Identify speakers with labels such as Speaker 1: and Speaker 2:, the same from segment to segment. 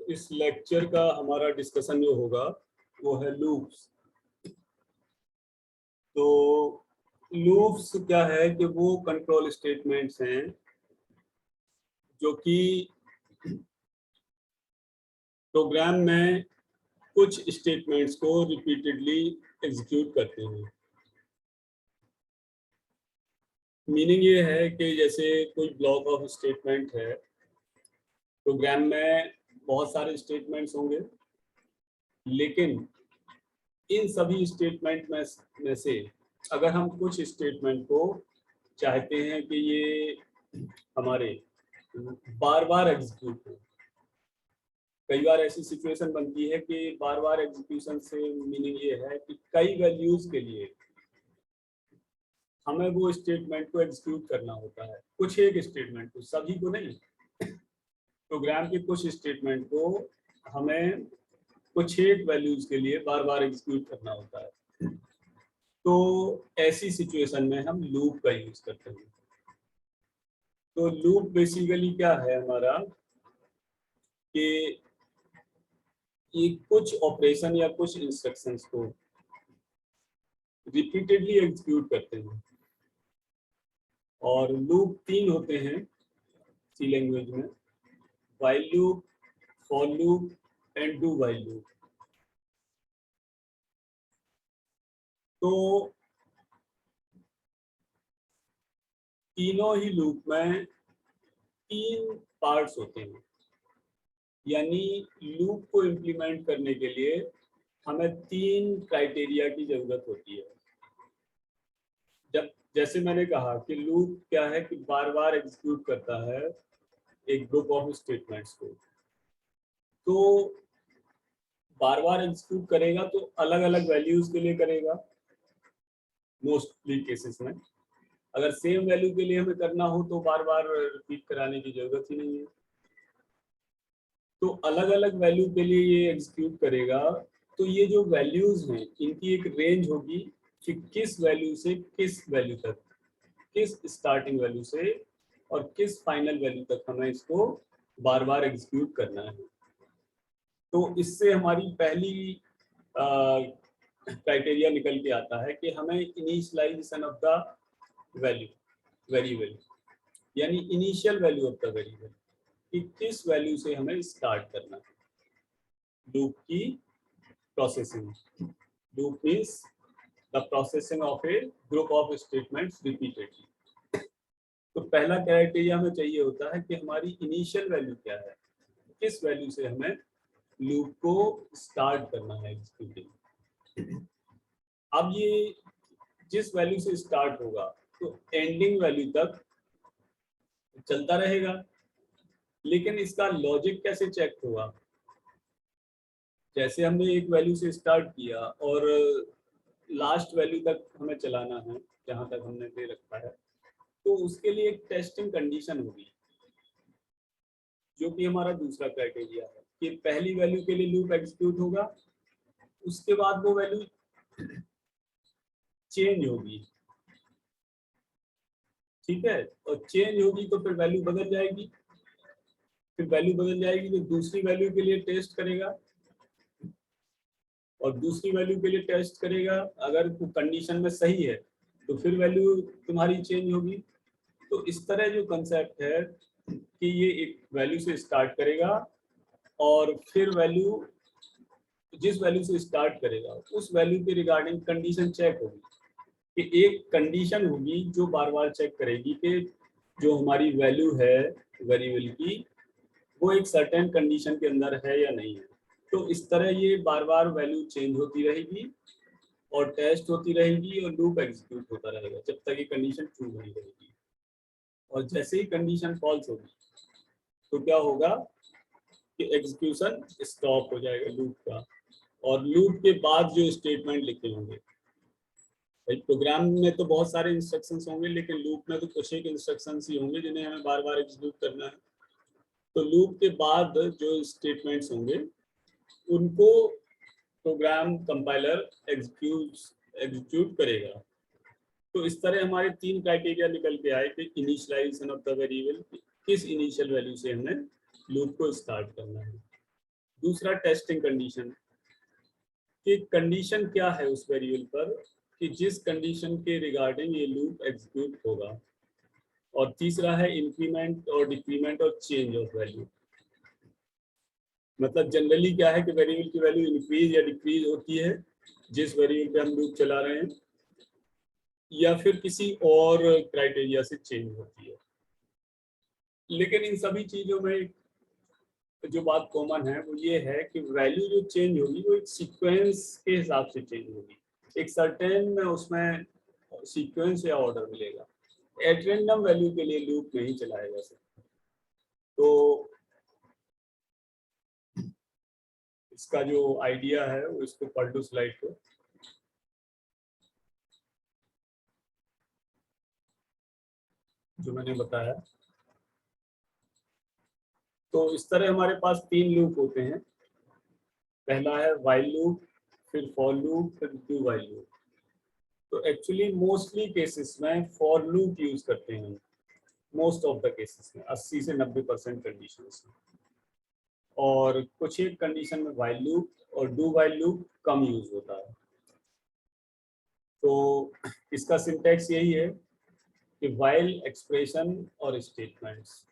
Speaker 1: इस लेक्चर का हमारा डिस्कशन जो होगा वो है लूप्स। तो लूप्स क्या है कि वो कंट्रोल स्टेटमेंट्स हैं जो कि प्रोग्राम में कुछ स्टेटमेंट्स को रिपीटेडली एग्जीक्यूट करते हैं। मीनिंग ये है कि जैसे कोई ब्लॉक ऑफ स्टेटमेंट है, प्रोग्राम में बहुत सारे स्टेटमेंट्स होंगे, लेकिन इन सभी स्टेटमेंट में से अगर हम कुछ स्टेटमेंट को चाहते हैं कि ये हमारे बार बार एग्जीक्यूट हो। कई बार ऐसी सिचुएशन बनती है कि बार बार एग्जीक्यूशन से मीनिंग ये है कि कई वैल्यूज के लिए हमें वो स्टेटमेंट को एग्जीक्यूट करना होता है, कुछ एक स्टेटमेंट को, सभी को नहीं। प्रोग्राम के कुछ स्टेटमेंट को हमें कुछ एक वैल्यूज के लिए बार बार एग्जीक्यूट करना होता है। तो ऐसी सिचुएशन में हम लूप का यूज करते हैं। तो लूप बेसिकली क्या है हमारा कि ये कुछ ऑपरेशन या कुछ इंस्ट्रक्शंस को रिपीटेडली एग्जीक्यूट करते हैं। और लूप 3 होते हैं सी लैंग्वेज में: while loop, for loop and do while loop. तो तीनों ही लूप में 3 पार्ट्स होते हैं, यानी लूप को इम्प्लीमेंट करने के लिए हमें 3 क्राइटेरिया की जरूरत होती है। जब जैसे मैंने कहा कि लूप क्या है कि बार बार एग्जीक्यूट करता है एक ग्रुप ऑफ स्टेटमेंट्स को। तो बार बार एग्जीक्यूट करेगा तो अलग अलग वैल्यूज के लिए करेगा मोस्टली केसेस में। अगर सेम वैल्यू के लिए हमें करना हो तो बार बार रिपीट कराने की जरूरत ही नहीं है। तो अलग अलग वैल्यू के लिए ये एग्जीक्यूट करेगा। तो ये जो वैल्यूज हैं इनकी एक रेंज होगी कि किस वैल्यू से किस वैल्यू तक, किस स्टार्टिंग वैल्यू से और किस फाइनल वैल्यू तक हमें इसको बार बार एग्जीक्यूट करना है। तो इससे हमारी पहली क्राइटेरिया निकल के आता है कि हमें initialization of the value variable, यानी initial value of the variable, कि किस वैल्यू से हमें स्टार्ट करना है लूप की processing. Loop means the processing of A group of statements repeatedly. तो पहला क्राइटेरिया हमें चाहिए होता है कि हमारी इनिशियल वैल्यू क्या है, किस वैल्यू से हमें लूप को स्टार्ट करना है एग्जीक्यूटिंग। अब ये जिस वैल्यू से स्टार्ट होगा तो एंडिंग वैल्यू तक चलता रहेगा, लेकिन इसका लॉजिक कैसे चेक होगा? जैसे हमने एक वैल्यू से स्टार्ट किया और लास्ट वैल्यू तक हमें चलाना है जहां तक हमने दे रखा है, तो उसके लिए एक टेस्टिंग कंडीशन होगी, जो कि हमारा दूसरा क्राइटेरिया है कि पहली वैल्यू के लिए लूप एग्जीक्यूट होगा, उसके बाद वो वैल्यू चेंज होगी, ठीक है, और चेंज होगी तो फिर वैल्यू बदल जाएगी। फिर वैल्यू बदल जाएगी तो दूसरी वैल्यू के लिए टेस्ट करेगा और दूसरी वैल्यू के लिए टेस्ट करेगा। अगर वो कंडीशन में सही है तो फिर वैल्यू तुम्हारी चेंज होगी। तो इस तरह जो कंसेप्ट है कि ये एक वैल्यू से स्टार्ट करेगा और फिर वैल्यू, जिस वैल्यू से स्टार्ट करेगा उस वैल्यू के रिगार्डिंग कंडीशन चेक होगी, कि एक कंडीशन होगी जो बार बार चेक करेगी कि जो हमारी वैल्यू है वेरिएबल की वो एक सर्टेन कंडीशन के अंदर है या नहीं है। तो इस तरह ये बार बार वैल्यू चेंज होती रहेगी और टेस्ट होती रहेगी और लूप एग्जीक्यूट होता रहेगा जब तक ये कंडीशन ट्रू नहीं रहेगी। और जैसे ही कंडीशन फॉल्स होगी तो क्या होगा कि एग्जीक्यूशन स्टॉप हो जाएगा लूप का। और लूप के बाद जो स्टेटमेंट लिखे होंगे, भाई प्रोग्राम में तो बहुत सारे इंस्ट्रक्शंस होंगे, लेकिन लूप में तो कुछ एक इंस्ट्रक्शंस ही होंगे जिन्हें हमें बार बार एग्जीक्यूट करना है। तो लूप के बाद जो स्टेटमेंट्स होंगे उनको प्रोग्राम कंपाइलर एग्जीक्यूट करेगा। तो इस तरह हमारे 3 क्राइटेरिया निकल के आए कि इनिशियलाइजेशन ऑफ द वेरिएबल, किस इनिशियल वैल्यू से हमें लूप को स्टार्ट करना है। दूसरा टेस्टिंग कंडीशन, कि कंडीशन क्या है उस वेरिएबल पर कि जिस कंडीशन के रिगार्डिंग ये लूप एग्जीक्यूट होगा। और तीसरा है इंक्रीमेंट और डिक्रीमेंट और चेंज ऑफ वैल्यू। मतलब जनरली क्या है कि वेरिएबल की वैल्यू इंक्रीज या डिक्रीज होती है जिस वेरिएबल पे हम लूप चला रहे हैं, या फिर किसी और क्राइटेरिया से चेंज होती है। लेकिन इन सभी चीजों में जो बात कॉमन है वो ये है कि वैल्यू जो चेंज होगी वो एक सीक्वेंस के हिसाब से चेंज होगी, एक सर्टेन उसमें सीक्वेंस या ऑर्डर मिलेगा। एट रैंडम वैल्यू के लिए लूप नहीं चलाया जा सकता। तो इसका जो आइडिया है वो इसको पढ़ लो स्लाइड को। जो मैंने बताया, तो इस तरह हमारे पास 3 लूप होते हैं। पहला है व्हाइल लूप, फिर फॉर लूप, फिर डू व्हाइल लूप। तो एक्चुअली मोस्टली केसेस में फॉर लूप यूज करते हैं, मोस्ट ऑफ द केसेस में 80 से 90% कंडीशंस में। और कुछ एक कंडीशन में व्हाइल लूप और do while loop come use होता है। तो इसका सिंटैक्स यही है कि व्हाइल एक्सप्रेशन और स्टेटमेंट्स।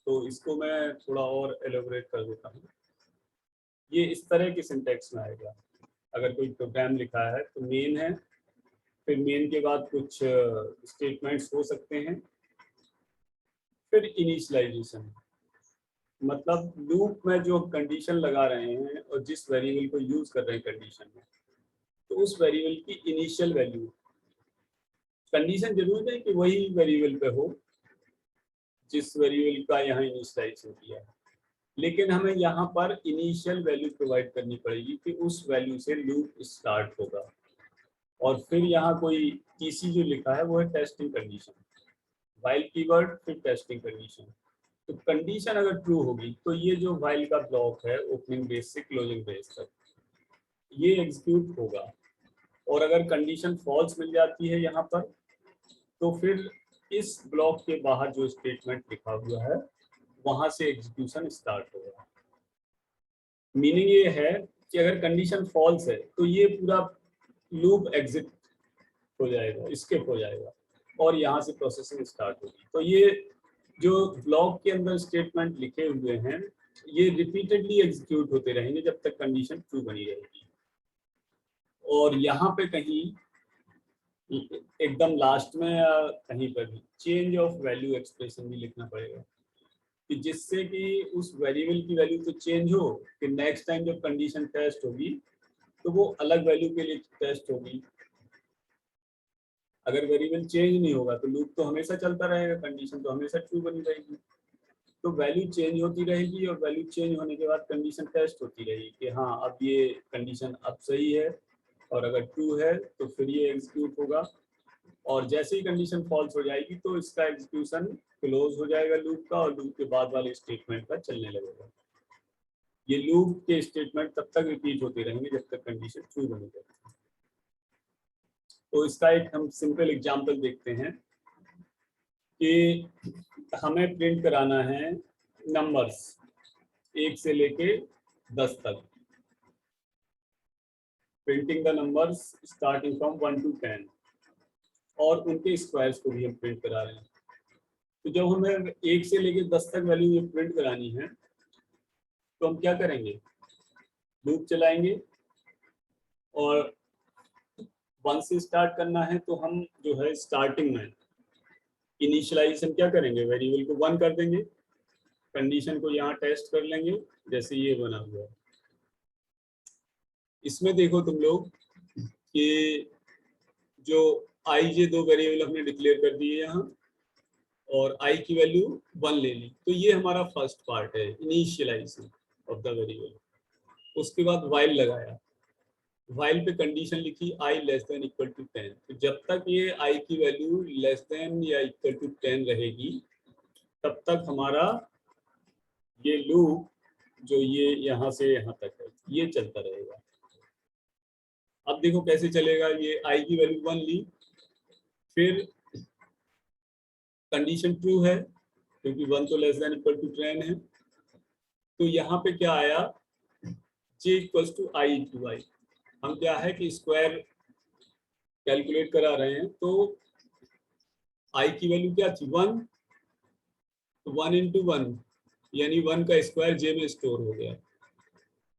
Speaker 1: तो इसको मैं थोड़ा और एलोबरेट कर देता हूँ। ये इस तरह की सिंटैक्स में आएगा। अगर कोई प्रोग्राम लिखा है तो मेन है, फिर मेन के बाद कुछ स्टेटमेंट्स हो सकते हैं, फिर इनिशियलाइजेशन। मतलब लूप में जो कंडीशन लगा रहे हैं और जिस वेरिएबल को यूज कर रहे हैं कंडीशन में, तो उस वेरिएबल की इनिशियल वैल्यू, कंडीशन जरूर है कि वही वेरिएबल पे हो जिस वेरिएबल का यहाँ इनिशियलाइजेशन किया है, लेकिन हमें यहाँ पर इनिशियल वैल्यू प्रोवाइड करनी पड़ेगी कि उस वैल्यू से लूप स्टार्ट होगा। और फिर यहाँ कोई टीसी जो लिखा है वो है टेस्टिंग कंडीशन, व्हाइल कीवर्ड फिर टेस्टिंग कंडीशन। तो कंडीशन अगर ट्रू होगी तो ये जो व्हाइल का ब्लॉक है ओपनिंग ब्रेस से क्लोजिंग ब्रेस तक ये एग्जीक्यूट होगा। और अगर कंडीशन फॉल्स मिल जाती है यहाँ पर, तो फिर इस ब्लॉक के बाहर जो स्टेटमेंट लिखा हुआ है वहां से एग्जीक्यूशन स्टार्ट होगा। मीनिंग ये है कि अगर कंडीशन फॉल्स है तो ये पूरा लूप एग्जिट हो जाएगा, स्किप हो जाएगा और यहाँ से प्रोसेसिंग स्टार्ट होगी। तो ये जो ब्लॉक के अंदर स्टेटमेंट लिखे हुए हैं ये रिपीटेडली एग्जीक्यूट होते रहेंगे जब तक कंडीशन ट्रू बनी रहेगी। और यहाँ पे कहीं एकदम लास्ट में या कहीं पर भी चेंज ऑफ वैल्यू एक्सप्रेशन भी लिखना पड़ेगा, कि जिससे कि उस वेरिएबल की वैल्यू तो चेंज हो कि नेक्स्ट टाइम जब कंडीशन टेस्ट होगी तो वो अलग वैल्यू के लिए टेस्ट होगी। अगर वेरिएबल चेंज नहीं होगा तो लूप तो हमेशा चलता रहेगा, कंडीशन तो हमेशा ट्रू बनी रहेगी। तो वैल्यू चेंज होती रहेगी और वैल्यू चेंज होने के बाद कंडीशन टेस्ट होती रहेगी कि हाँ अब ये कंडीशन अब सही है, और अगर ट्रू है तो फिर ये एग्जीक्यूट होगा। और जैसे ही कंडीशन फॉल्स हो जाएगी तो इसका एग्जीक्यूशन क्लोज हो जाएगा लूप का, और लूप के बाद वाले स्टेटमेंट का चलने लगेगा। ये लूप के स्टेटमेंट तब तक रिपीट होते रहेंगे जब तक कंडीशन ट्रू बनी रहेगी। तो इसका एक हम सिंपल एग्जांपल देखते हैं कि हमें प्रिंट कराना है नंबर्स 1 से लेके 10 तक, printing the numbers starting from 1 to 10, और उनके स्क्वायर्स को भी हम प्रिंट करा रहे हैं। तो जब हमें 1 से लेके 10 तक वैल्यू ये प्रिंट करानी है तो हम क्या करेंगे, लूप चलाएंगे। और 1 से स्टार्ट करना है तो हम जो है स्टार्टिंग में इनिशियलाइजेशन क्या करेंगे, वेरिएबल को 1 कर देंगे, कंडीशन को यहाँ टेस्ट कर लेंगे जैसे ये बना हुआ है। इसमें देखो तुम लोग कि जो आई जे 2 वेरिएबल हमने डिक्लेयर कर दिए यहाँ, और आई की वैल्यू 1 ले ली। तो ये हमारा फर्स्ट पार्ट है, इनिशियलाइजेशन ऑफ द वेरिएबल। उसके बाद व्हाइल लगाया, व्हाइल पे कंडीशन लिखी आई लेस देन इक्वल टू 10। तो जब तक ये आई की वैल्यू लेस देन या इक्वल टू 10 रहेगी तब तक हमारा ये लूप जो ये यहाँ से यहाँ तक है ये चलता रहेगा। अब देखो कैसे चलेगा, ये आई की वैल्यू 1 ली, फिर कंडीशन ट्रू है क्योंकि 1 तो लेस देन इक्वल टू 10 है, तो यहाँ पे क्या आया, j equals to i into i. हम क्या है कि स्क्वायर कैलकुलेट करा रहे हैं, तो आई की वैल्यू क्या थी 1, तो 1 इंटू 1 यानी 1 का स्क्वायर जे में स्टोर हो गया।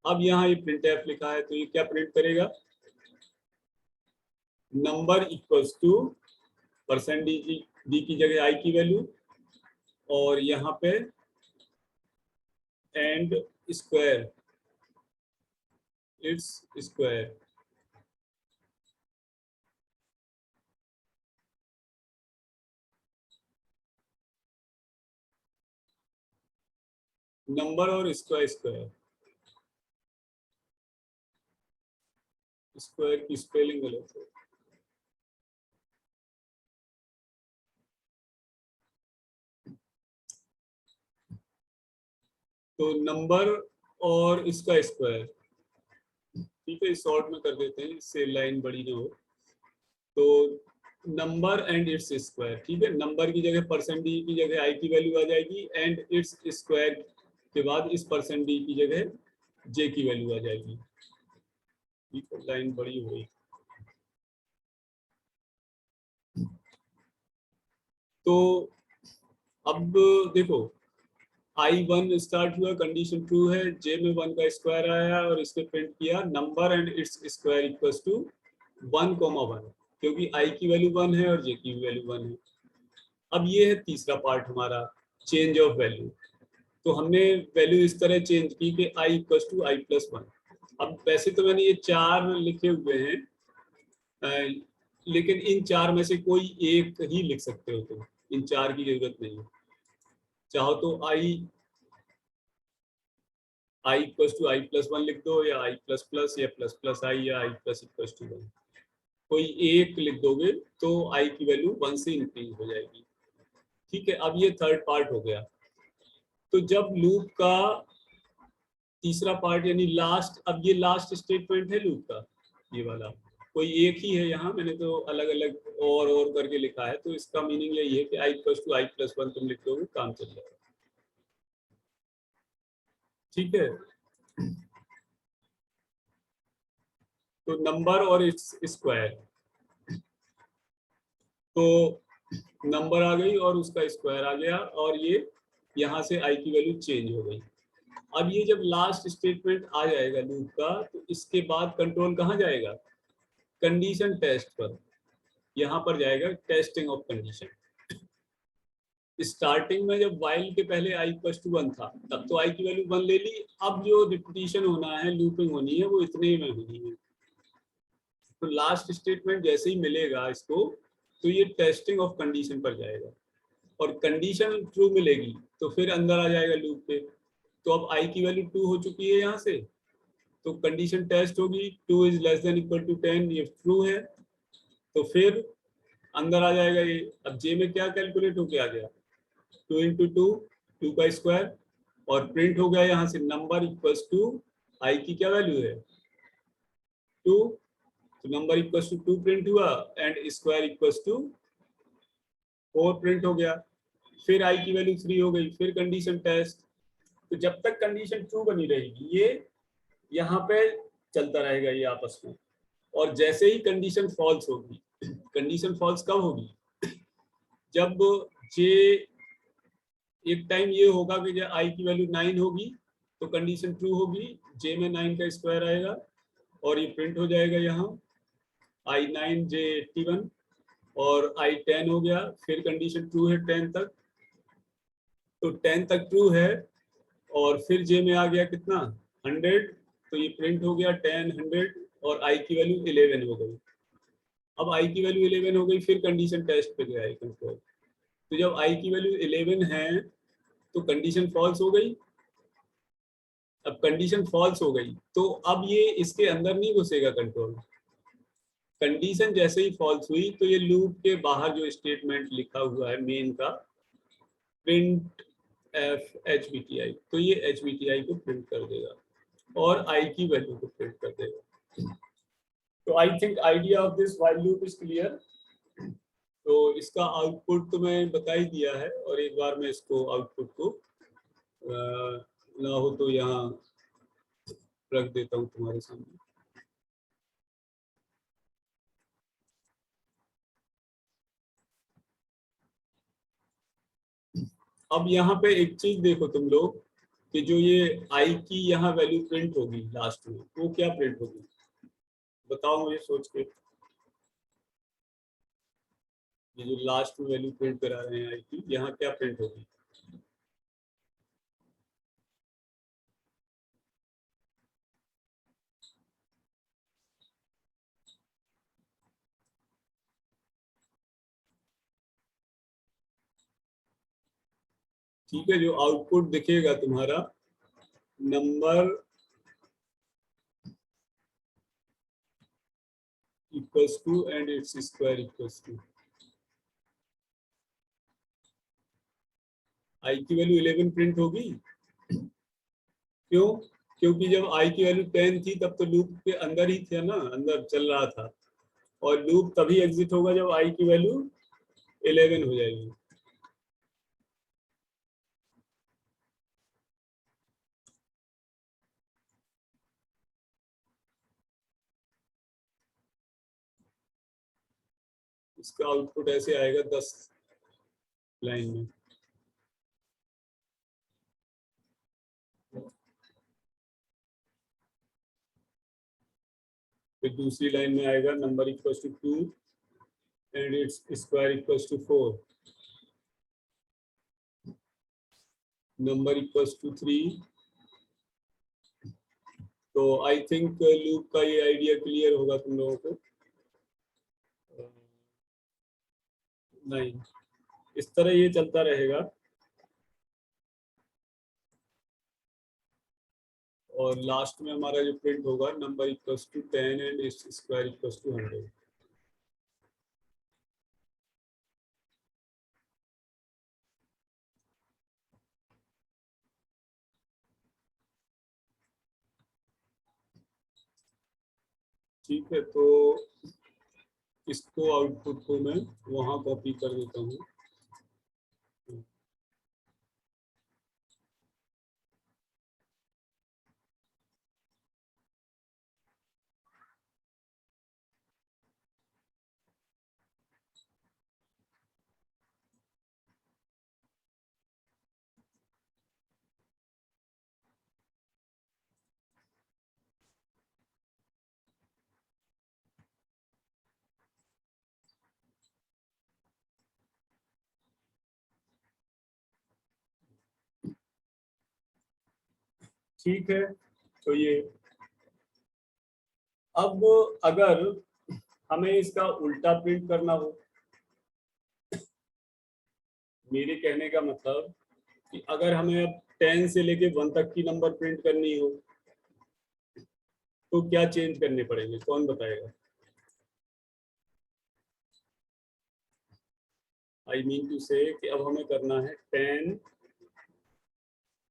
Speaker 1: अब यहाँ ये प्रिंट एफ लिखा है, तो ये क्या प्रिंट करेगा, number equals two percent D की जगह आई की वैल्यू, और यहाँ पे and square its square. Number और स्क्वायर स्क्वायर, स्क्वायर की स्पेलिंग गलत है। तो नंबर और इसका स्क्वायर, ठीक है, शॉर्ट में कर देते हैं, इससे लाइन बड़ी ना हो। तो नंबर एंड इट्स स्क्वायर, ठीक है, नंबर की जगह परसेंट डी की जगह आई की वैल्यू आ जाएगी, एंड इट्स स्क्वायर के बाद इस परसेंट डी की जगह जे की वैल्यू आ जाएगी। ठीक है, लाइन बड़ी हो गई। तो अब देखो, I1 स्टार्ट हुआ, कंडीशन ट्रू है, जे में 1 का स्क्वायर आया और इसके प्रिंट किया number and its square equals to 1,1, क्योंकि I की वैल्यू 1 है और जे की वैल्यू 1 है। अब ये है तीसरा पार्ट हमारा, चेंज ऑफ वैल्यू। तो हमने वैल्यू इस तरह चेंज की कि I equals to I plus 1। अब वैसे तो मैंने ये 4 लिखे हुए हैं, लेकिन इन 4 में से कोई एक ही लिख सकते हो तुम, इन 4 की जरूरत नहीं है। चाहो तो I equals to I plus 1 लिख दो, या आई प्लस प्लस, या प्लस प्लस आई, या आई प्लस इक्वल्स टू 1, कोई एक लिख दोगे तो आई की वैल्यू 1 से इंक्रीज हो जाएगी। ठीक है, अब ये थर्ड पार्ट हो गया। तो जब लूप का तीसरा पार्ट यानी लास्ट, अब ये लास्ट स्टेटमेंट है लूप का, ये वाला कोई एक ही है, यहाँ मैंने तो अलग अलग और करके लिखा है, तो इसका मीनिंग यही है कि I equals to I plus 1 तुम लिख दोगे, काम चल जाएगा। ठीक है, तो नंबर और इट्स स्क्वायर, तो नंबर आ गई और उसका स्क्वायर आ गया, और ये यहाँ से आई की वैल्यू चेंज हो गई। अब ये जब लास्ट स्टेटमेंट आ जाएगा लूप का, तो इसके बाद कंट्रोल कहाँ जाएगा, कंडीशन टेस्ट पर, यहाँ पर जाएगा टेस्टिंग ऑफ कंडीशन। स्टार्टिंग में जब वाइल के पहले आई प्लस टू 1 था, तब तो आई की वैल्यू 1 ले ली। अब जो रिपीटिशन होना है, लूपिंग होनी है, वो इतने में होनी है। तो लास्ट स्टेटमेंट जैसे ही मिलेगा इसको, तो ये टेस्टिंग ऑफ कंडीशन पर जाएगा, और कंडीशन ट्रू मिलेगी तो फिर अंदर आ जाएगा लूप पे। तो अब आई की वैल्यू 2 हो चुकी है यहाँ से, तो कंडीशन टेस्ट होगी, 2 is less than equal to 10, ये ट्रू है, तो फिर अंदर आ जाएगा ये। अब जे में क्या कैलकुलेट होके आ गया, 2 इंटू 2, 2 का स्क्वायर, और प्रिंट हो गया यहाँ से नंबर इक्वल्स टू आई की क्या वैल्यू है 2, तो नंबर इक्वल्स टू 2 प्रिंट हुआ, and square equals to 4 print हो गया। फिर आई की वैल्यू 3 हो गई, फिर कंडीशन टेस्ट। तो जब तक कंडीशन ट्रू बनी रहेगी, ये यहाँ पे चलता रहेगा ये आपस में। और जैसे ही कंडीशन फॉल्स होगी, कंडीशन फॉल्स कब होगी, जब जे, एक टाइम ये होगा कि जब आई की वैल्यू 9 होगी तो कंडीशन ट्रू होगी, जे में 9 का स्क्वायर आएगा और ये प्रिंट हो जाएगा यहाँ I9 J81, और I10 हो गया, फिर कंडीशन ट्रू है 10 तक, तो 10 तक ट्रू है, और फिर जे में आ गया कितना 100, तो ये प्रिंट हो गया 10 100, और आई की वैल्यू 11 हो गई। अब आई की वैल्यू 11 हो गई, फिर कंडीशन टेस्ट पे गया कंट्रोल। तो जब आई की वैल्यू 11 है तो कंडीशन फॉल्स हो गई। अब कंडीशन फॉल्स हो गई तो अब ये इसके अंदर नहीं घुसेगा कंट्रोल। कंडीशन जैसे ही फॉल्स हुई तो ये लूप के बाहर जो स्टेटमेंट लिखा हुआ है मेन का, print F H B T I, तो ये एच बी टी आई को प्रिंट कर देगा और आई की वैल्यू को प्रिंट कर देगा। तो I think idea of this while loop is clear. तो इसका आउटपुट तो मैं बता ही दिया है, और एक बार मैं इसको आउटपुट को ना हो तो यहाँ रख देता हूँ तुम्हारे सामने। अब यहाँ पे एक चीज देखो तुम लोग कि जो ये आई की यहाँ वैल्यू प्रिंट होगी लास्ट में, वो क्या प्रिंट होगी बताओ मुझे सोच के। ये जो लास्ट में वैल्यू प्रिंट करा रहे हैं आई की, यहाँ क्या प्रिंट होगी? ठीक है, जो आउटपुट दिखेगा तुम्हारा number equals to and its square equals to, i की वैल्यू 11 प्रिंट होगी। क्यों? क्योंकि जब आई की वैल्यू 10 थी तब तो लूप के अंदर ही थे ना, अंदर चल रहा था, और लूप तभी एग्जिट होगा जब आई की वैल्यू 11 हो जाएगी। इसका आउटपुट ऐसे आएगा 10 लाइन में। फिर दूसरी लाइन में आएगा number equals to 2 and its square equals to 4, number equals to 3। तो आई थिंक लूप का ये आइडिया क्लियर होगा तुम लोगों को। नहीं, इस तरह ये चलता रहेगा और लास्ट में हमारा जो प्रिंट होगा number equals to 10 and its square equals to 100। ठीक है, तो इसको आउटपुट को मैं वहां कॉपी कर देता हूँ। ठीक है, तो ये अब अगर हमें इसका उल्टा प्रिंट करना हो, मेरे कहने का मतलब कि अगर हमें अब 10 से लेके 1 तक की नंबर प्रिंट करनी हो तो क्या चेंज करने पड़ेंगे, कौन बताएगा? आई मीन टू से कि अब हमें करना है 10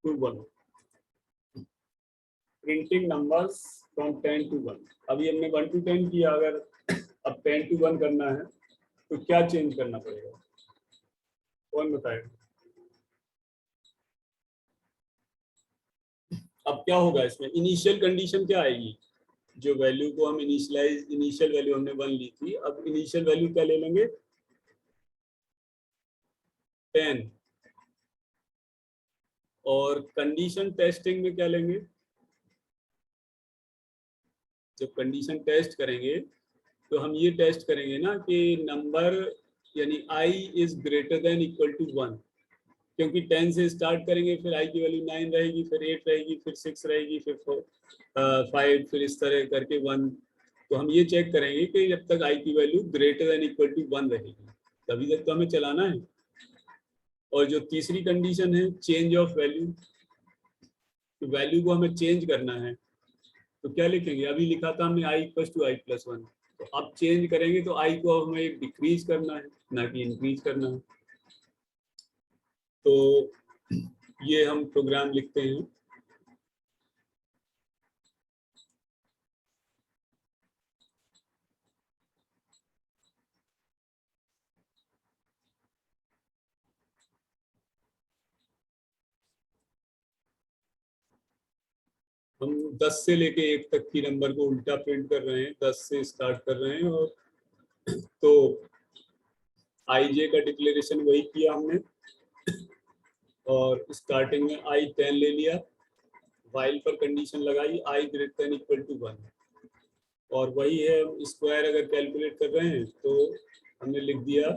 Speaker 1: to 1, printing numbers from 10 to 1। अभी हमने 1 to 10 किया, अगर अब 10 to 1 करना है तो क्या चेंज करना पड़ेगा, कौन बताएगा? अब क्या होगा इसमें, इनिशियल कंडीशन क्या आएगी? जो वैल्यू को हम इनिशियल वैल्यू हमने 1 ली थी, अब इनिशियल वैल्यू क्या ले लेंगे? 10। और कंडीशन टेस्टिंग में क्या लेंगे? जब कंडीशन टेस्ट करेंगे तो हम ये टेस्ट करेंगे ना कि नंबर यानी i is greater than equal to 1, क्योंकि 10 से स्टार्ट करेंगे, फिर i की वैल्यू 9 रहेगी, फिर 8 रहेगी, फिर 6 रहेगी, फिर 5, फिर इस तरह करके 1। तो हम ये चेक करेंगे कि जब तक i की value greater than equal to 1 रहेगी तभी तक तो हमें चलाना है। और जो तीसरी कंडीशन है चेंज ऑफ वैल्यू, तो वैल्यू को हमें चेंज करना है, तो क्या लिखेंगे? अभी लिखा था हमने i इक्वल टू i+1, तो अब चेंज करेंगे तो i को अब हमें एक डिक्रीज करना है, ना कि इंक्रीज करना है। तो ये हम प्रोग्राम लिखते हैं। हम 10 से लेके 1 तक की नंबर को उल्टा प्रिंट कर रहे हैं, 10 से स्टार्ट कर रहे हैं। और तो आई जे का डिक्लेरेशन वही किया हमने, और स्टार्टिंग में आई 10 ले लिया, वाइल पर कंडीशन लगाई आई ग्रेटर देन इक्वल टू 1, और वही है स्क्वायर अगर कैलकुलेट कर रहे हैं तो हमने लिख दिया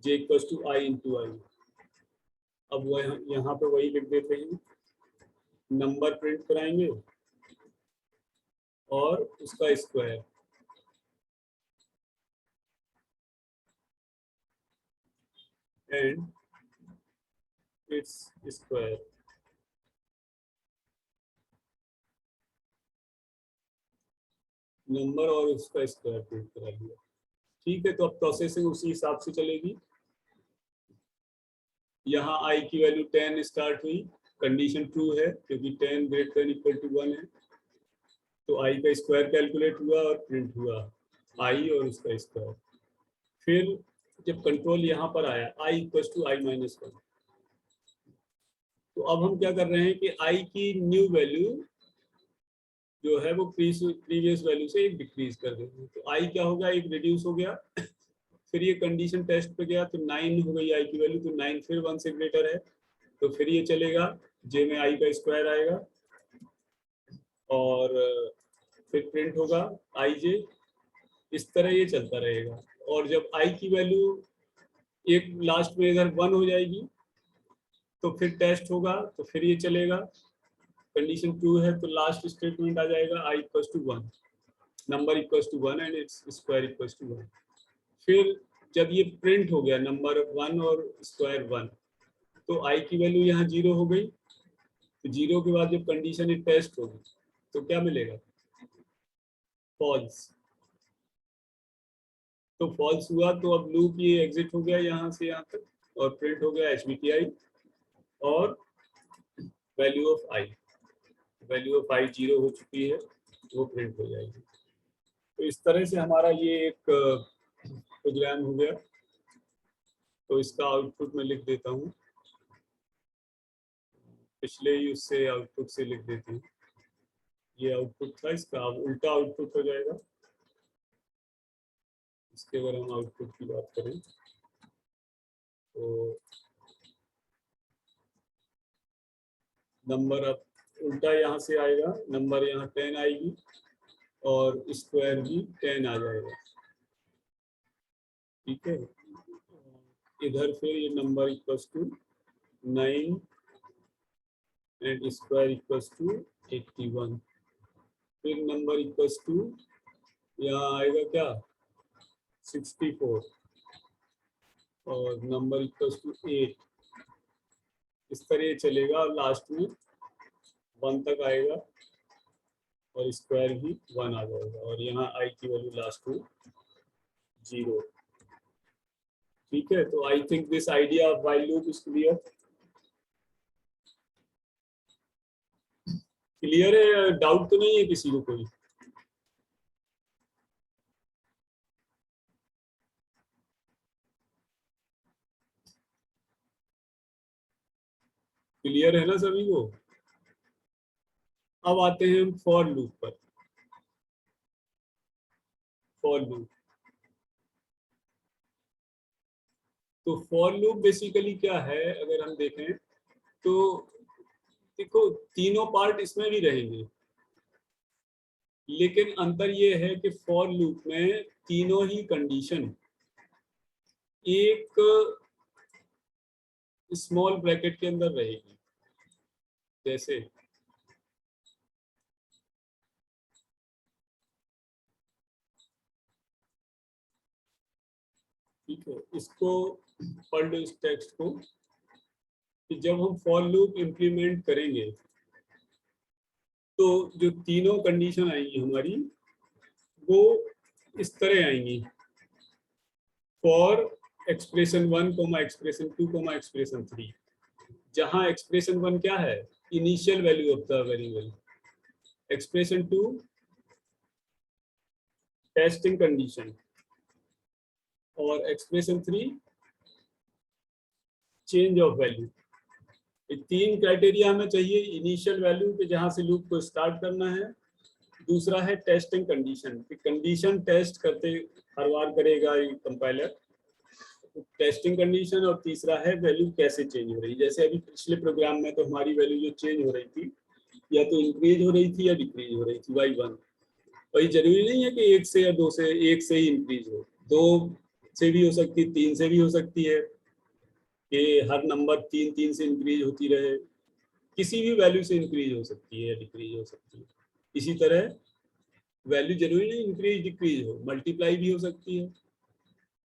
Speaker 1: J equal to i into आई। अब वह यहाँ पे वही लिख देते हैं, नंबर प्रिंट कराएंगे और उसका square, and its square. Number और उसका स्क्वायर प्रिंट करा लिया। ठीक है, तो अब प्रोसेसिंग उसी हिसाब से चलेगी। यहाँ आई की वैल्यू 10 स्टार्ट हुई, कंडीशन ट्रू है क्योंकि 10 ग्रेटर देन इक्वल टू 1 है, तो आई का स्क्वायर कैलकुलेट हुआ और प्रिंट हुआ आई और उसका स्क्वायर। फिर जब कंट्रोल यहाँ पर आया आई इक्वल टू आई माइनस 1, तो अब हम क्या कर रहे हैं कि आई की न्यू वैल्यू जो है वो प्रीवियस वैल्यू से एक डिक्रीज कर देंगे। तो आई क्या हो गया, एक रिड्यूस हो गया। फिर ये कंडीशन टेस्ट पे गया तो 9 हो गई आई की वैल्यू, तो 9 फिर 1 से ग्रेटर है, तो फिर ये चलेगा जे में आई का स्क्वायर आएगा और फिर प्रिंट होगा आई जे। इस तरह ये चलता रहेगा। और जब आई की वैल्यू एक लास्ट में इधर 1 हो जाएगी तो फिर टेस्ट होगा, तो फिर ये चलेगा, कंडीशन ट्रू है तो लास्ट स्टेटमेंट आ जाएगा i equal to 1, number equal to 1 and its square equal to 1। फिर जब ये प्रिंट हो गया नंबर 1 और स्क्वायर 1, तो आई की वैल्यू यहाँ 0 हो गई। तो 0 के बाद जब कंडीशन टेस्ट होगी तो क्या मिलेगा, फॉल्स। तो फॉल्स हुआ तो अब लूप ये एग्जिट हो गया यहाँ से यहाँ तक, और प्रिंट हो गया HBTI और value of i, value of i 0 हो चुकी है, वो प्रिंट हो जाएगी। तो इस तरह से हमारा ये एक प्रोग्राम हो गया। तो इसका आउटपुट मैं लिख देता हूँ, पिछले ही उससे आउटपुट से लिख देते हैं। ये आउटपुट था इसका, अब उल्टा आउटपुट हो जाएगा। इसके अगर हम आउटपुट की बात करें तो नंबर अब उल्टा यहाँ से आएगा, नंबर यहाँ 10 आएगी और स्क्वायर भी 10 आ जाएगा। ठीक है, इधर फिर ये number equals to 9 and square equals to 81। फिर नंबर इक्वल्स टू यहाँ आएगा क्या 64 और नंबर इक्वल्स टू 8। इस तरह चलेगा और लास्ट में 1 तक आएगा और स्क्वायर भी 1 आ जाएगा, और यहाँ आई की वैल्यू लास्ट में 0। ठीक है, तो I think this idea of while loop is clear. Clear है, डाउट तो नहीं है किसी को कोई? क्लियर है ना सभी को? अब आते हैं हम फॉर लूप पर। फॉर लूप, तो फॉर लूप बेसिकली क्या है अगर हम देखें तो देखो तीनों पार्ट इसमें भी रहेंगे, लेकिन अंतर ये है कि फॉर लूप में तीनों ही कंडीशन एक स्मॉल ब्रैकेट के अंदर रहेगी। जैसे ठीक है, इसको पढ़ लो इस टेक्स्ट को, कि जब हम फॉर लूप इंप्लीमेंट करेंगे तो जो तीनों कंडीशन आएंगी हमारी वो इस तरह आएंगी, फॉर एक्सप्रेशन 1 एक्सप्रेशन 2 एक्सप्रेशन 3, जहां एक्सप्रेशन 1 क्या है, initial value of the variable, expression 2 testing condition, और एक्सप्रेशन 3 चेंज ऑफ वैल्यू। ये 3 क्राइटेरिया हमें चाहिए। इनिशियल वैल्यू पे जहाँ से लूप को स्टार्ट करना है, दूसरा है टेस्टिंग कंडीशन, कि कंडीशन टेस्ट करते हर बार करेगा ये कंपाइलर, टेस्टिंग कंडीशन। और तीसरा है वैल्यू कैसे चेंज हो रही है। जैसे अभी पिछले प्रोग्राम में तो हमारी वैल्यू जो चेंज हो रही थी, या तो इंक्रीज हो रही थी या डिक्रीज हो रही थी y1। वही जरूरी नहीं है कि 1 से या 2 से, 1 से ही इंक्रीज हो, 2 से भी हो सकती है, 3 से भी हो सकती है, कि हर नंबर 3 से इंक्रीज होती रहे। किसी भी वैल्यू से इंक्रीज हो सकती है या डिक्रीज हो सकती है। इसी तरह वैल्यू जरूरी नहीं इंक्रीज डिक्रीज हो, मल्टीप्लाई भी हो सकती है।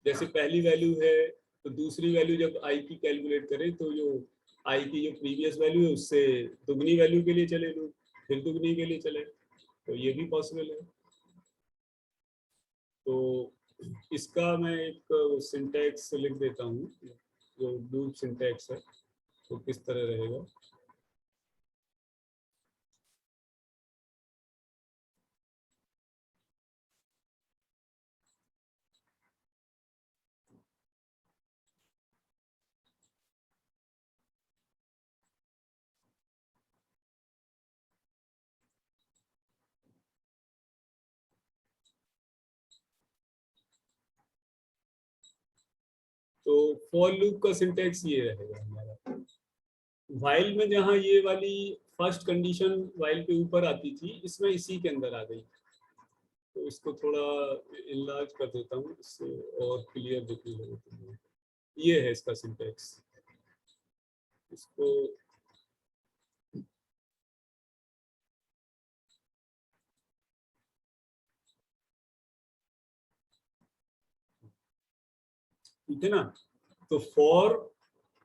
Speaker 1: जैसे पहली वैल्यू है तो दूसरी वैल्यू जब आई की कैलकुलेट करें तो जो आई की जो प्रीवियस वैल्यू है उससे दुगनी वैल्यू के लिए चले लोग, फिर दुगनी के लिए चले, तो ये भी पॉसिबल है। तो इसका मैं एक सिंटैक्स लिख देता हूँ, जो लूप सिंटैक्स है तो किस तरह रहेगा। तो फॉर लूप का सिंटैक्स ये रहेगा हमारा। व्हाइल में जहाँ ये वाली फर्स्ट कंडीशन व्हाइल के ऊपर आती थी, इसमें इसी के अंदर आ गई। तो इसको थोड़ा इनलार्ज कर देता हूँ, इससे और क्लियर दिखने लगे तुम्हें। ये है इसका सिंटैक्स। इसको ठीक है ना। तो फॉर,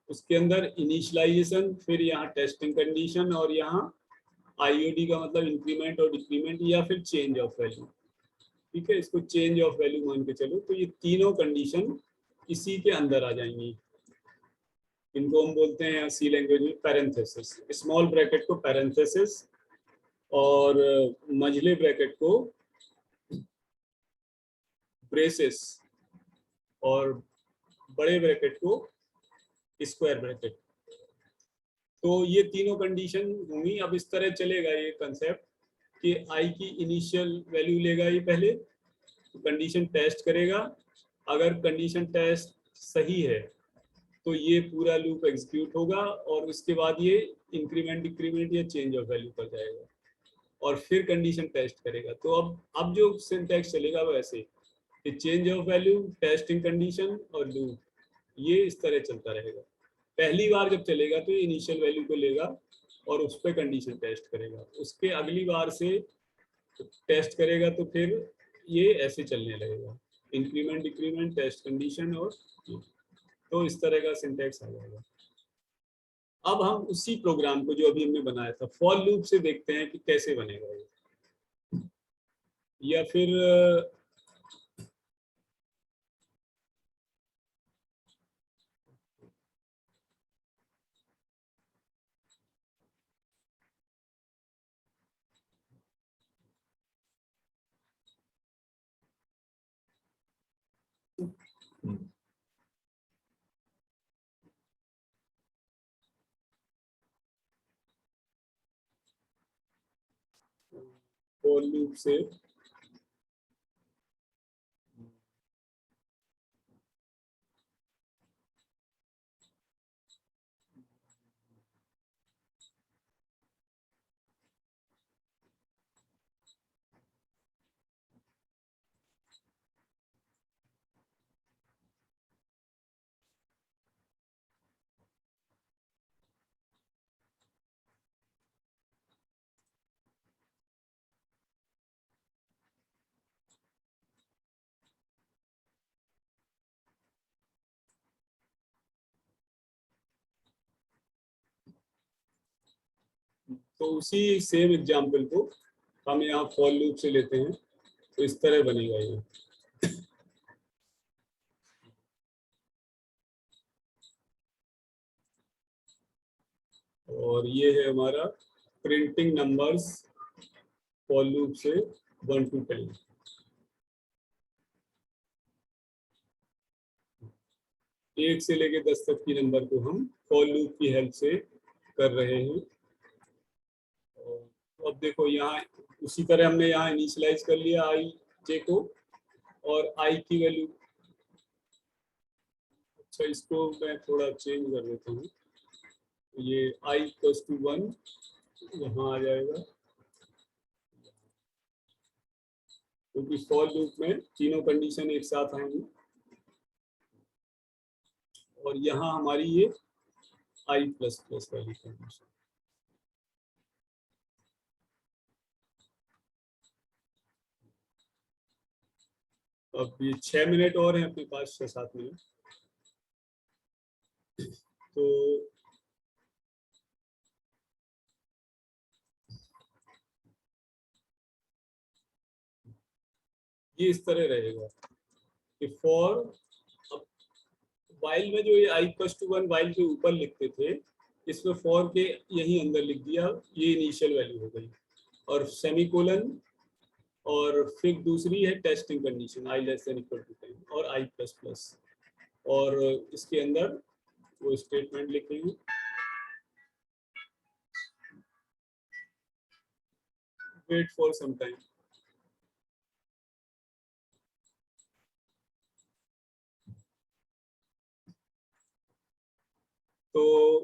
Speaker 1: उसके अंदर इनिशियलाइजेशन, फिर यहाँ टेस्टिंग कंडीशन, और यहाँ आईओडी का मतलब इंक्रीमेंट और डिक्रीमेंट, या फिर चेंज ऑफ वैल्यू। ठीक है, इसको चेंज ऑफ वैल्यू मान के चलो। तो ये तीनों कंडीशन इसी के अंदर आ जाएंगी। इनको हम बोलते हैं सी लैंग्वेज में पैरेंथेसिस। स्मॉल ब्रैकेट को पैरेंथेसिस, और मझले ब्रैकेट को ब्रेसेस, और बड़े ब्रैकेट को स्क्वायर ब्रैकेट। तो ये तीनों कंडीशन होंगी। अब इस तरह चलेगा ये कंसेप्ट कि आई की इनिशियल वैल्यू लेगा ये पहले, तो कंडीशन टेस्ट करेगा। अगर कंडीशन टेस्ट सही है तो ये पूरा लूप एग्जीक्यूट होगा, और उसके बाद ये इंक्रीमेंट डिक्रीमेंट या चेंज ऑफ वैल्यू पर जाएगा, और फिर कंडीशन टेस्ट करेगा। तो अब जो सिंटैक्स चलेगा वो ऐसे कि change of value, testing condition और लूप, ये इस तरह चलता रहेगा। पहली बार जब चलेगा तो ये इनिशियल वैल्यू को लेगा और उस पर कंडीशन टेस्ट करेगा। उसके अगली बार से टेस्ट करेगा तो फिर ये ऐसे चलने लगेगा, इंक्रीमेंट डिक्रीमेंट टेस्ट कंडीशन और तो इस तरह का सिंटैक्स आ जाएगा। अब हम उसी प्रोग्राम को जो अभी हमने बनाया था फॉर लूप से देखते हैं कि कैसे बनेगा ये, या फिर फॉर लूप से तो उसी सेम एग्जांपल को हम यहाँ फॉर लूप से लेते हैं, तो इस तरह बनेगा ये। और ये है हमारा प्रिंटिंग नंबर्स फॉर लूप से 1 to 10। 1 से लेके 10 तक की नंबर को हम फॉर लूप की हेल्प से कर रहे हैं। अब देखो यहाँ उसी तरह हमने यहाँ इनिशियलाइज कर लिया आई जे को, और आई की वैल्यू, अच्छा इसको मैं थोड़ा चेंज कर देता हूँ, ये आई इक्वल्स टू 1 यहाँ आ जाएगा, क्योंकि फॉर लूप में तीनों कंडीशन एक साथ आएंगी। और यहाँ हमारी ये आई प्लस प्लस वाली कंडीशन। अब ये 6 मिनट और हैं अपने पास, 6-7 मिनट। तो ये इस तरह रहेगा कि फॉर, अब वाइल में जो ये आई प्लस टू 1 वाइल के ऊपर लिखते थे, इसमें फॉर के यही अंदर लिख दिया, ये इनिशियल वैल्यू हो गई, और सेमीकोलन, और फिर दूसरी है testing condition I less than equal to 10 और आई प्लस प्लस, और इसके अंदर वो स्टेटमेंट लिखेंगे, वेट फॉर सम टाइम। तो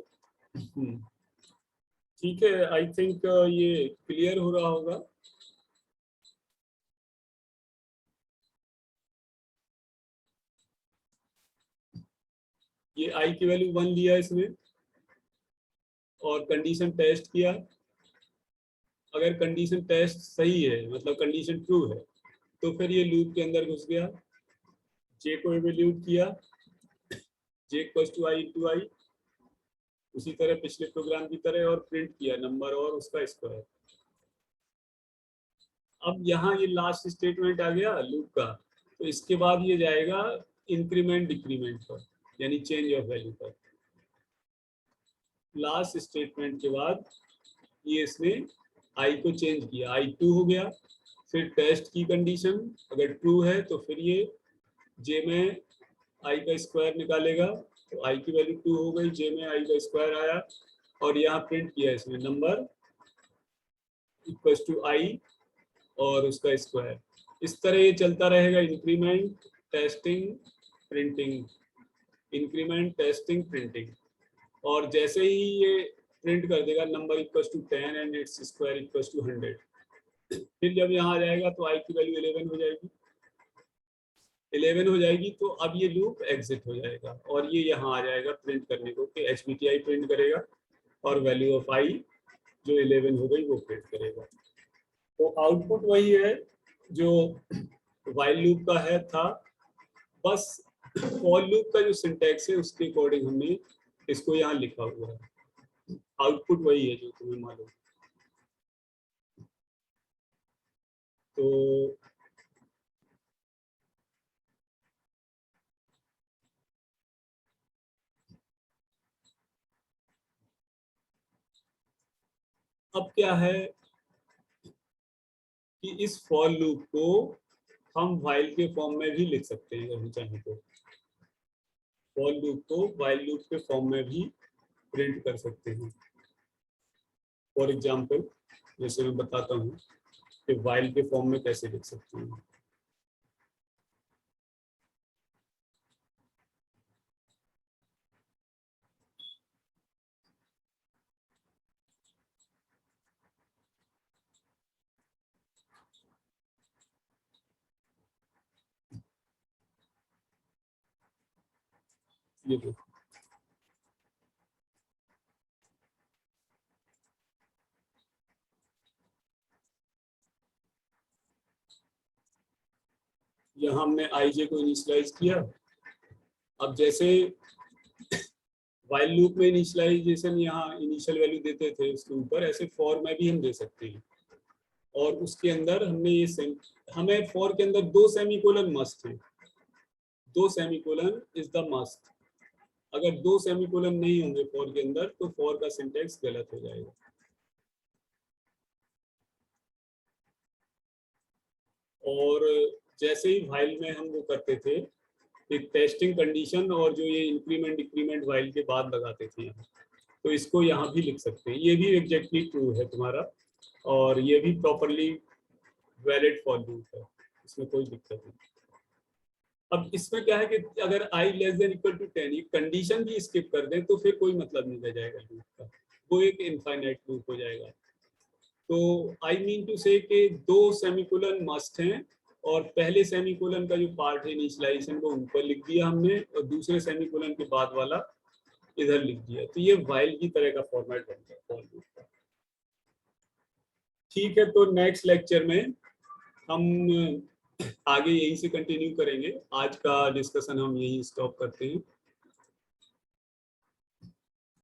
Speaker 1: ठीक है, आई थिंक ये क्लियर हो रहा होगा। ये आई की वैल्यू 1 लिया इसमें, और कंडीशन टेस्ट किया। अगर कंडीशन टेस्ट सही है, मतलब कंडीशन ट्रू है, तो फिर ये लूप के अंदर घुस गया, जे को एवेल्यूट किया, जे इक्वल्स टू आई इंटू आई, उसी तरह पिछले प्रोग्राम की तरह, और प्रिंट किया नंबर और उसका स्क्वायर। अब यहाँ ये लास्ट स्टेटमेंट आ गया लूप का, तो इसके बाद ये जाएगा इंक्रीमेंट डिक्रीमेंट पर, यानी चेंज ऑफ वैल्यू पर। लास्ट स्टेटमेंट के बाद ये इसने आई को चेंज किया, आई 2 हो गया। फिर टेस्ट की कंडीशन अगर ट्रू है तो फिर ये जे में आई का स्क्वायर निकालेगा, तो आई की वैल्यू 2 हो गई, जे में आई का स्क्वायर आया, और यहाँ प्रिंट किया इसमें नंबर इक्वल्स टू आई और उसका स्क्वायर। इस तरह ये चलता रहेगा, increment testing printing, increment testing printing. और जैसे ही ये प्रिंट कर देगा number equals to 10 and its square equals to 100, फिर जब यहाँ आ जाएगा तो आई की वैल्यू 11 हो जाएगी। 11 हो जाएगी तो अब ये लूप एग्जिट हो जाएगा, और ये यहाँ आ जाएगा प्रिंट करने को कि HBTI प्रिंट करेगा, और वैल्यू ऑफ आई जो 11 हो गई वो प्रिंट करेगा। तो आउटपुट वही है जो वाइल लूप का है था, बस फॉर लूप का जो सिंटैक्स है उसके अकॉर्डिंग हमने इसको यहाँ लिखा हुआ है। आउटपुट वही है जो तुम्हें मालूम। तो अब क्या है कि इस फॉर लूप को हम वाइल के फॉर्म में भी लिख सकते हैं अगर हम चाहें तो। फॉर लूप को वाइल लूप के फॉर्म में भी प्रिंट कर सकते हैं। फॉर एग्जाम्पल जैसे मैं बताता हूँ कि वाइल के फॉर्म में कैसे लिख सकते हैं। ये देखो, यहाँ हमने आई जे को इनिशियलाइज किया। अब जैसे वाइल लूप में इनिशियलाइजेशन यहाँ इनिशियल वैल्यू देते थे उसके ऊपर, ऐसे फॉर में भी हम दे सकते हैं। और उसके अंदर हमने ये हमें फॉर के अंदर 2 सेमीकोलन मस्ट है, 2 सेमीकोलन इज द मस्ट। अगर 2 सेमीकोलन नहीं होंगे फॉर के अंदर तो फॉर का सिंटैक्स गलत हो जाएगा। और जैसे ही वाइल में हम वो करते थे, एक टेस्टिंग कंडीशन और जो ये इंक्रीमेंट डिक्रीमेंट वाइल के बाद लगाते थे यहाँ, तो इसको यहाँ भी लिख सकते हैं, ये भी एग्जैक्टली ट्रू है तुम्हारा, और ये भी प्रॉपरली वैलिड फॉर लूप है, इसमें कोई दिक्कत नहीं। अब इसमें क्या है कि अगर i less than equal to 10 ये कंडीशन भी स्किप कर दें तो फिर कोई मतलब नहीं रह जाएगा लूप का, वो एक इनफाइनाइट लूप हो जाएगा। तो आई मीन टू से कि 2 सेमीकोलन मस्ट हैं, और पहले सेमीकोलन का जो पार्ट है इनिशियलाइजेशन वो ऊपर लिख दिया हमने, और दूसरे सेमीकोलन के बाद वाला इधर लिख दिया, तो ये व्हाइल की तरह का फॉर्मेट बन गया फॉर लूप का। ठीक है, तो नेक्स्ट लेक्चर में हम आगे यहीं से कंटिन्यू करेंगे, आज का डिस्कशन हम यहीं स्टॉप करते हैं।